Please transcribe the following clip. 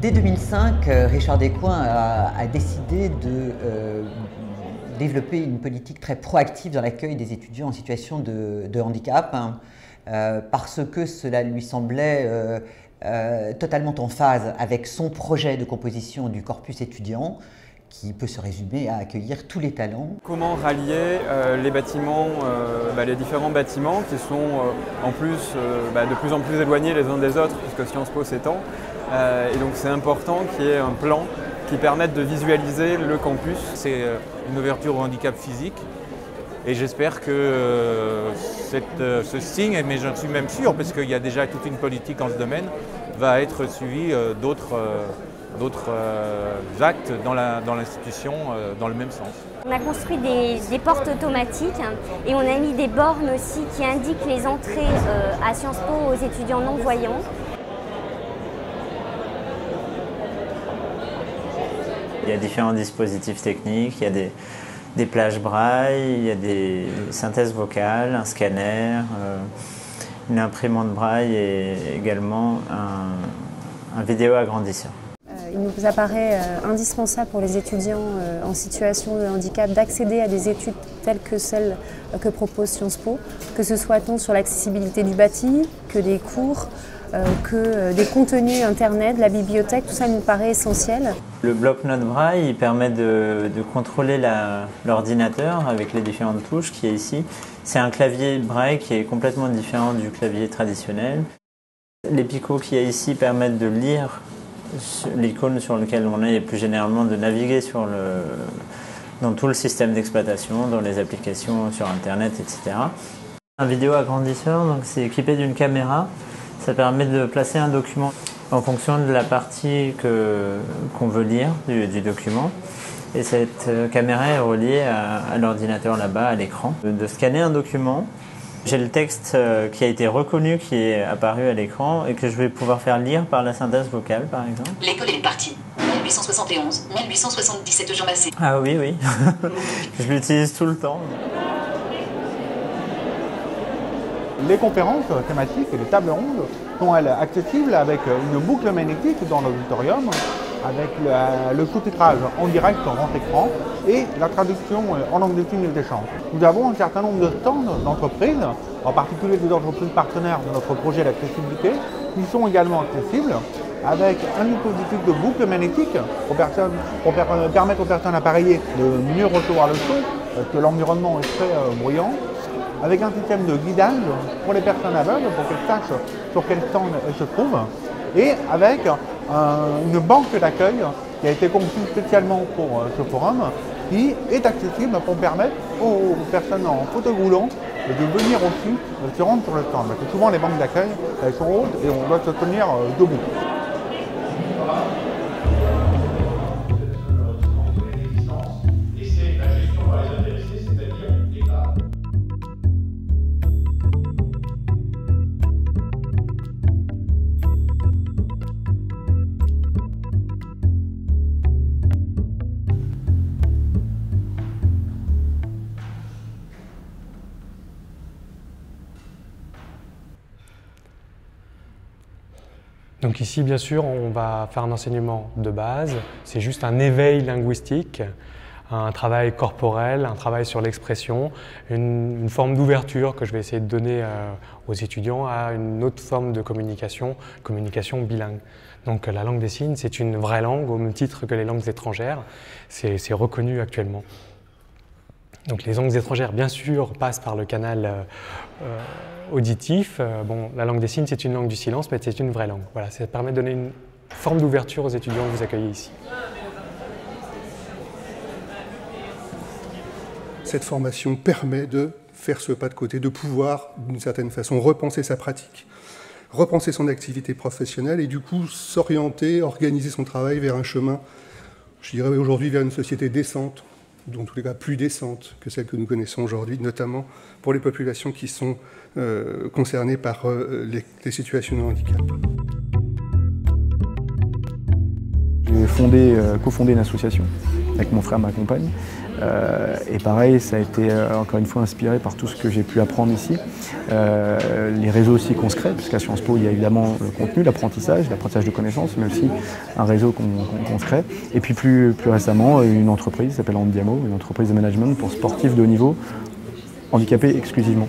Dès 2005, Richard Descoings a décidé de développer une politique très proactive dans l'accueil des étudiants en situation de handicap, parce que cela lui semblait totalement en phase avec son projet de composition du corpus étudiant, qui peut se résumer à accueillir tous les talents. Comment rallier les bâtiments, les différents bâtiments qui sont en plus de plus en plus éloignés les uns des autres puisque Sciences Po s'étend. Et donc c'est important qu'il y ait un plan qui permette de visualiser le campus. C'est une ouverture au handicap physique et j'espère que ce signe, mais j'en suis même sûr parce qu'il y a déjà toute une politique en ce domaine, va être suivi d'autres actes dans l'institution dans le même sens. On a construit des portes automatiques et on a mis des bornes aussi qui indiquent les entrées à Sciences Po aux étudiants non-voyants. Il y a différents dispositifs techniques, il y a des plages braille, il y a des synthèses vocales, un scanner, une imprimante braille et également un vidéo agrandisseur. Il nous apparaît indispensable pour les étudiants en situation de handicap d'accéder à des études telles que celles que propose Sciences Po, que ce soit tant sur l'accessibilité du bâti, que des cours, que des contenus internet, la bibliothèque, tout ça nous paraît essentiel. Le bloc-notes braille il permet de contrôler l'ordinateur avec les différentes touches qui est ici. C'est un clavier braille qui est complètement différent du clavier traditionnel. Les picots qu'il y a ici permettent de lire l'icône sur lequel on est et plus généralement de naviguer dans tout le système d'exploitation, dans les applications sur Internet, etc. Un vidéo agrandisseur, donc c'est équipé d'une caméra. Ça permet de placer un document en fonction de la partie qu'on veut lire du document. Et cette caméra est reliée à l'ordinateur là-bas, à l'écran. De scanner un document, j'ai le texte qui a été reconnu, qui est apparu à l'écran et que je vais pouvoir faire lire par la synthèse vocale, par exemple. L'école est partie. 1871, 1877 Jean Massé. Ah oui, oui. Je l'utilise tout le temps. Les conférences thématiques et les tables rondes sont elles accessibles avec une boucle magnétique dans l'auditorium, avec le sous-titrage en direct sur grand écran et la traduction en langue des signes des champs. Nous avons un certain nombre de stands d'entreprises, en particulier des entreprises partenaires de notre projet d'accessibilité, qui sont également accessibles avec un dispositif de boucle magnétique pour permettre aux personnes appareillées de mieux recevoir le son, parce que l'environnement est très bruyant, avec un système de guidage pour les personnes aveugles, pour qu'elles sachent sur quel stand elles se trouvent, et avec une banque d'accueil qui a été conçue spécialement pour ce forum, qui est accessible pour permettre aux personnes en fauteuil roulant de venir aussi se rendre sur le stand. Parce que souvent les banques d'accueil, elles sont hautes et on doit se tenir debout. Donc ici, bien sûr, on va faire un enseignement de base. C'est juste un éveil linguistique, un travail corporel, un travail sur l'expression, une forme d'ouverture que je vais essayer de donner aux étudiants à une autre forme de communication bilingue. Donc la langue des signes, c'est une vraie langue au même titre que les langues étrangères. C'est reconnu actuellement. Donc les langues étrangères, bien sûr, passent par le canal auditif. La langue des signes, c'est une langue du silence, mais c'est une vraie langue. Voilà, ça permet de donner une forme d'ouverture aux étudiants que vous accueillez ici. Cette formation permet de faire ce pas de côté, de pouvoir, d'une certaine façon, repenser sa pratique, repenser son activité professionnelle et du coup s'orienter, organiser son travail vers un chemin, je dirais aujourd'hui, vers une société décente, dans tous les cas plus décente que celle que nous connaissons aujourd'hui, notamment pour les populations qui sont concernées par les situations de handicap. J'ai cofondé une association avec mon frère, ma compagne, Et pareil, ça a été encore une fois inspiré par tout ce que j'ai pu apprendre ici. Les réseaux aussi qu'on se crée, parce qu'à Sciences Po, il y a évidemment le contenu, l'apprentissage de connaissances, mais aussi un réseau qu'on se crée. Et puis plus récemment, une entreprise qui s'appelle Handiamo, une entreprise de management pour sportifs de haut niveau, handicapés exclusivement.